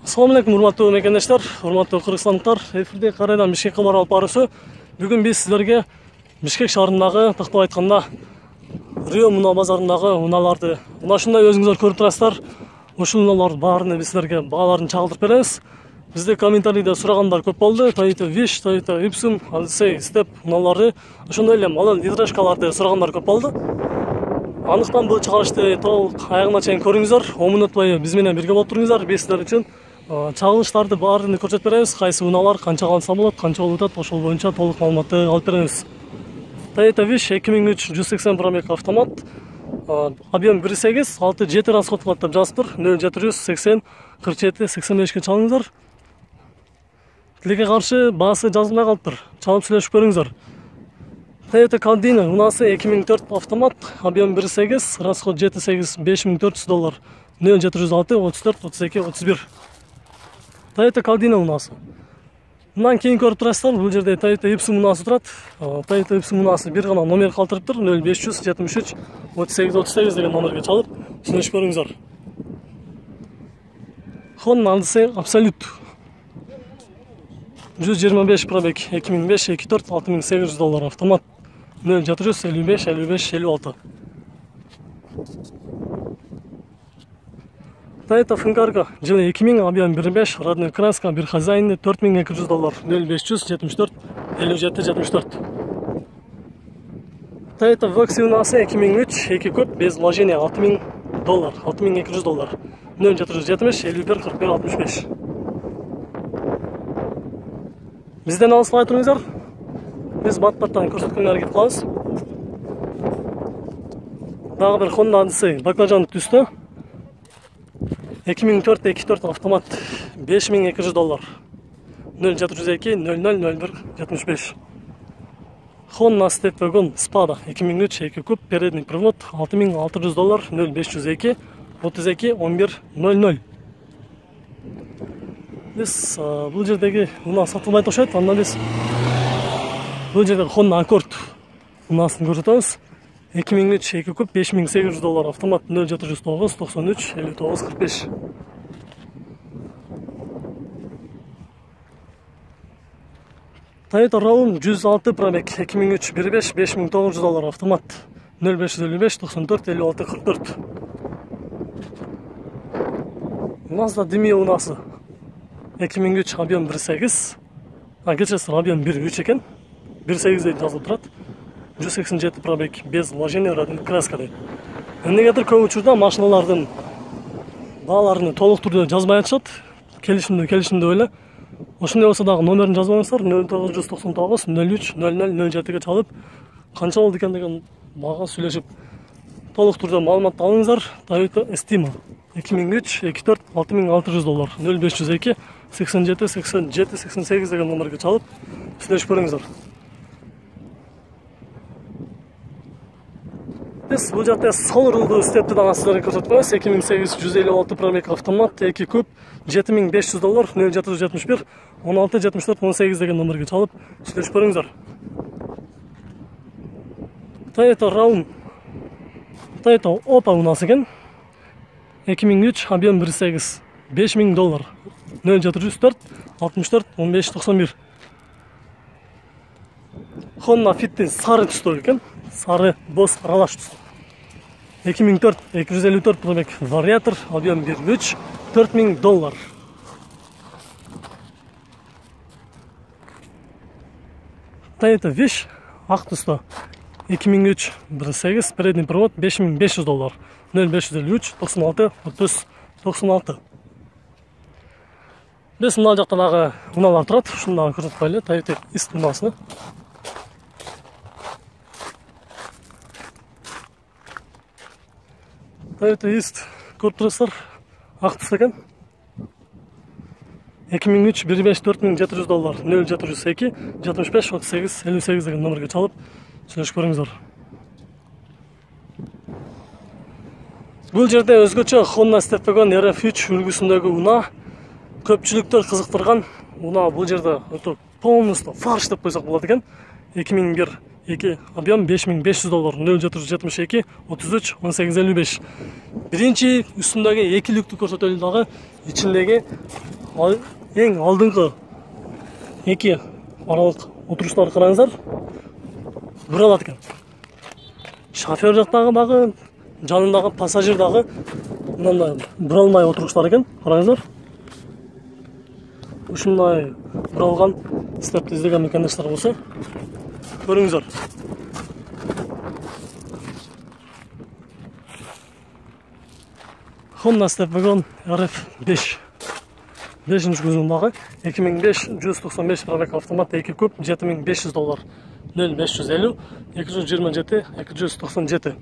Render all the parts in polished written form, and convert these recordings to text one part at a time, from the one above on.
Assalamu alaikum, урматтуу мекендештер, урматтуу кыргызстандыктар. Эфирде кайрадан Бишкекке барып барысы. Бүгүн биз силерге Бишкек шаарындагы, тактап айтканда, Рио муна базарындагы унааларды, мына ушундай өзүңүздөр көрүп турасыздар. Ушул унаалардын баарын биз силерге бааларын чагылдырып беребиз. Бизде комментарийде сурагандар көп болду. Toyota Wish, Toyota Ipsum, Odyssey, Step унаалары, ошондой эле Malon литражкаларды сурагандар көп болду. Андыктан бул чыгарышты толук аягына чейин көрүңүздөр. 10 мүнөт бою биз менен бирге болуп туруңуздар. Биз силер үчүн чагылыштарды баарын көрсөтүп беребиз. Кайсы унаалар канча алынса болот, канча болуп атат, ошол боюнча толук маалыматты алып беребиз. Toyota Wish 2003 180 пробег автомат. Объем 1.8, 6-7 расход кылат деп жазып тур. 0780 47 85ке чалыңыздар. Тилекке каршы баасы жазылмай калыптыр. Чалып сүйлөшүп көрүңүздөр. Toyota Caldina унаасы 2004 автомат, объем 1.8, расход 7.8 $5400. 0706 34 32 31. Toyota Caldina унаасы. Мындан кийин көрүп турасыздар, бул жерде Toyota Ipsum унаасы турат. Toyota Ipsum унаасы бир гана номер калтырыптыр. 0573 38 38 деген номерге чалып, сүйлөшүп көрүңүздөр. Honda Odyssey Absolute 125 пробег 2005 24 $6800 автомат. 0755 55 56. Toyota Funcargo жылы 2000, объем 1.5, родной краска, бир хозяйны $4200. 0574 57 74. Toyota Voxy унаасы 2003, 2 көп, без вложения $6000, $6200. 0770 51 41 65. Бизден алыспай туруңуздар. Биз бат-баттан көрсөткөнгө аракет кылабыз. Дагы бир Honda Odyssey баклажан түстө. 2004 автомат $5200. 0702 00 01 75. Honda Step Wagon Spada 2003 2 куб, передний привод $6600. 0502 32 11 00. Биз бул жердеги унаа сатылбай турушат. Анда биз бул жерде Honda Accord унаасын көрсөтөбүз. 2003 2 куб, $5800 автомат. 0709 93 59 45. Toyota Raum 106 пробег 2003 1.5 $5900 автомат. 0555 94 56 44. Mazda Demio унаасы 2003 объем 1.8. Кечесир объем 1.3 экен. 1.8 деп жазылып турат. 187 пробег без вложения, родной краска дейт. Эмнегедир көп учурда машиналардын бааларын толук түрдө жазбай атышат. Келишимде эле. Ошондой болсо дагы номерин жазбаңыздар. 0999 03 00 07ге чалып, канча болду экен деген бага сүйлөшүп толук түрдө маалымат алыңыздар. Toyota Estima 2003 24 $6600. 0502 87 87 88 деген номерге чалып сүйлөшүп көрүңүздөр. Биз бул жакта сол рулду степти дагы силерге көрсөтүп коебуз. 2008 156 пробег автомат 2 куб $7500. 0771 16 74 18 деген номерге чалып сүйлөшүп көрүңүздөр. Toyota Raum Toyota Opel унаасы экен. 2003 объем 1.8 $5000. 0704 64 15 91. Honda Fit сары түстө экен. Сары боз аралаш түстө. 2004 254 пробег вариатор, объем 1.3 $4000. Toyota Wish ак түстө 2003 1.8, передний привод $5500. 0553 96 30 96. Биз мына жакта дагы унаалар турат. Ушуну дагы көрсөтүп коелу. Toyota Ist унаасын. Toyota Ist көрүп турасыздар. Ак түстө экен. 2003 1.5 $4700. 0702 75 38 58 деген номерге чалып сүйлөшүп көрүңүздөр. Бул жерде өзгөчө Honda Step Wagon RF3 үлгүсүндөгү унаа көпчүлүктөр кызыктырган унаа. Бул жерде полностью фарш деп койсок болот экен. 2001 2 объем $5500. 0772 33 18 55. Биринчи үстүндөгү эки люктү көрсөтөлү дагы ичиндеги ең алдыңғы екі аралық отырыштарды қараңыздар. Бұра алады екен. Шофер жақтағы бағы, жанындағы пассажирдағы мынандай бұра алмай отырғыштар екен. Қараңыздар. Ушындай бұралған степті іздеген мекендештер болса, көріңіздер. Honda Step Wagon RF5 5-ші көзімдағы 2595 пробег автомат 2 көп $7500 0550 227 297.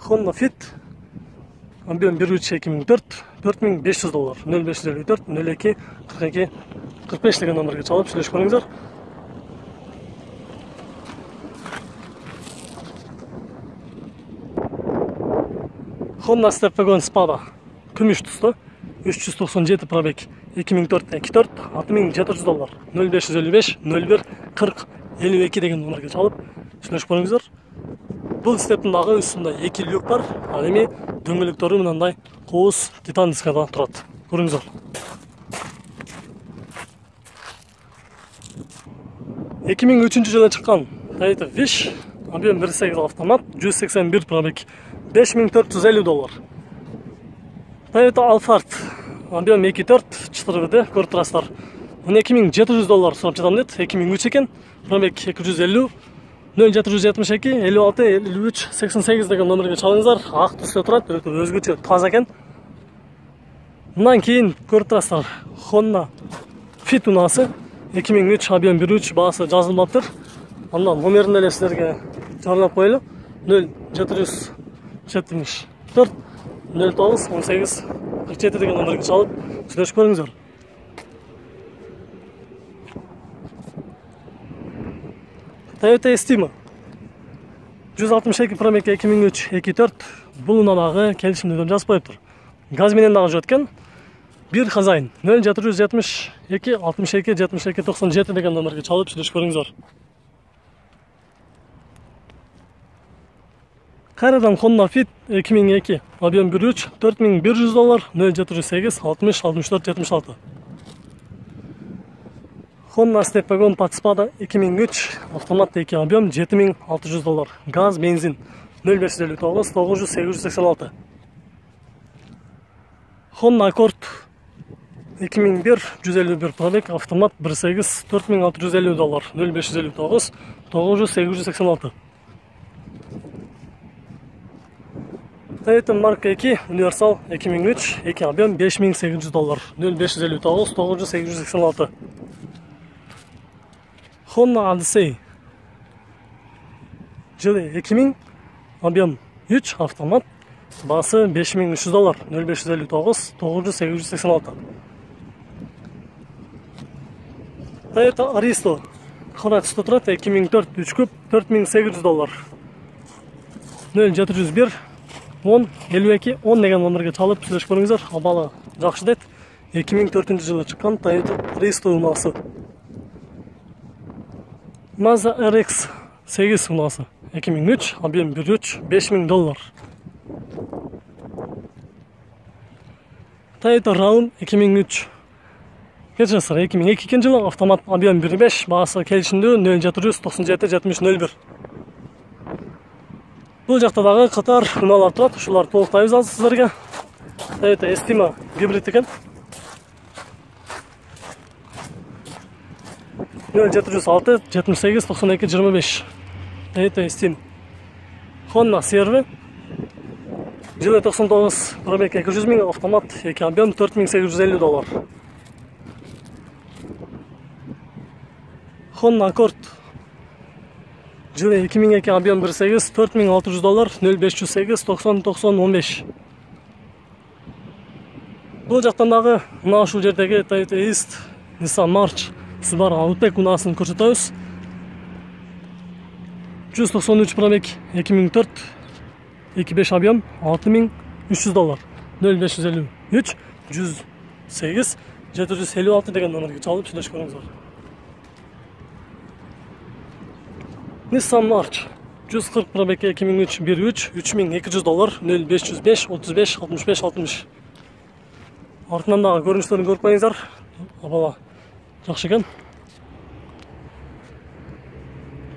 Honda Fit объем 2004 $4500 0554 02 42 45 деген номерге чалып сөйлесіп көріңіздер. Honda Step Wagon Spada күміш түсті 397 пробег 2004 24 $6700 0555 01 40 52 деген номерге чалып сөйлесіп көріңіздер. Бұл стептің дағы үстінде 2 люк бар, ал эми дөңгөлөктөрү мынандай қоңыз титан дискадан тұрады. Көріңіздер. Екі мың үшінші жылы шыққан Toyota Wish объем 1.8 автомат 181 пробег $5450. Toyota Alphard объем 2.4 4 көріп тұрасыздар. $12700 сұрап жатам деді. 2003 екен. Пробег 250 0772 56 53 88 деген номерге чалыңыздар. Ақ түсте тұрады, өте өзгөчө таза екен. Мындан кейін көріп тұрасыздар. Honda Fit унасы 2003 объем 1.3 бағасы жазылмаптыр. Андан номерін эле сіздерге жарлап қойлы. 0774 09 18 47 деген номерге чалып сөйлесіп көріңіздер. Toyota Estima 162 пробег 2003 24 бұл ұнадағы келісімдерден жазып қойып тұр. Газменен дағы жөткен бір хазайын 0772 62 72 97 деген номерге чалып сөйлесіп көріңіздер. Қайрадан Honda Fit 2002 объем 1.3 $4100 0708 60 64 76. Honda Step Wagon Spada 2003 автомат 2 объем $7600 газ, бензин 0559 900 886. Honda Accord 2001 151 пробег автомат 1.8 $4650 0559 900 886. Toyota Mark 2 универсал 2003 2 объем $5800 0559 900 886. Honda Odyssey жылы 2000 объем 3 автомат басы $5300 0559 900 886. Toyota Aristo қара түсті тұрады 2004 3 көп $4800 0701 10 52 10 деген номерге чалып сөйлесіп көріңіздер. Абалы жақсы деді. 2004 жылы шыққан Toyota Aristo унасы. Mazda RX 8 унасы 2003 объем 1.3 $5000. Toyota Raun 2003 кешіріңіздер 2002 жылы автомат объем 1.5 бағасы келісімді 0797 70 01. Бұл жақтадағы қатар ұналар тұрады, шулар толықтайыз алды сіздерге. Toyota Estima гибрид екен. 0706 78 92 25. Toyota Estima. Honda CR-V жылы 99 пробег 200 000 автомат 2 объем $4850. Honda Accord жылы 2002 объем 1.8 $4600 0508 90 90 15. Бұл жақтандағы мына шу жердегі Toyota East, Nissan March, Subaru Outback унасын көрсетеміз. 193 пробег 2004 2.5 объем $6300 0553 108 756 деген номерге чалып сөйлесіп көріңіздер. Nissan March 140 пробег 2003 1.3 $3200 0505 35 65 60. артынан дагы көрүнүштөрүн көрүп коюңуздар. Бала жакшы экен.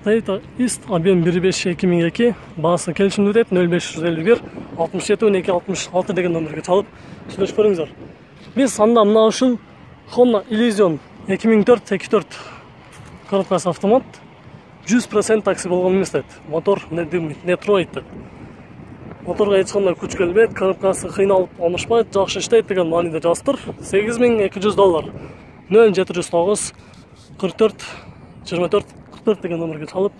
Toyota Ist объем 1.5-2002, баасы келишимдүү деп 0551 67 12 66 деген номерге чалып сүйлөшүп көрүңүздөр. Биз анда мына ушул Honda Elysion 2004-24 коробкасы автомат 100% такси болгон эмес дейт. Мотор не дымит, не троит дейт. Моторго эч кандай күч келбейт, коробкасы кыйналып онушпайт, жакшы иштейт деген мааниде жазыптыр. $8200. 0709 44 24 44 деген номерге чалып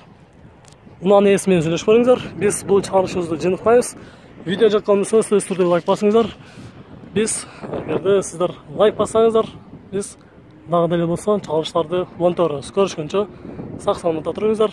унаанын ээси менен сүйлөшүп көрүңүздөр. Биз бул чыгарышыбызды жыныкпайбыз. Видео жаккан болсо сөзсүз түрдө лайк басыңыздар. Биз эгерде сиздер лайк бассаңыздар, биз дагы деле болсо чыгарыштарды уланта беребиз. Көрүшкөнчө сак саламатта туруңуздар.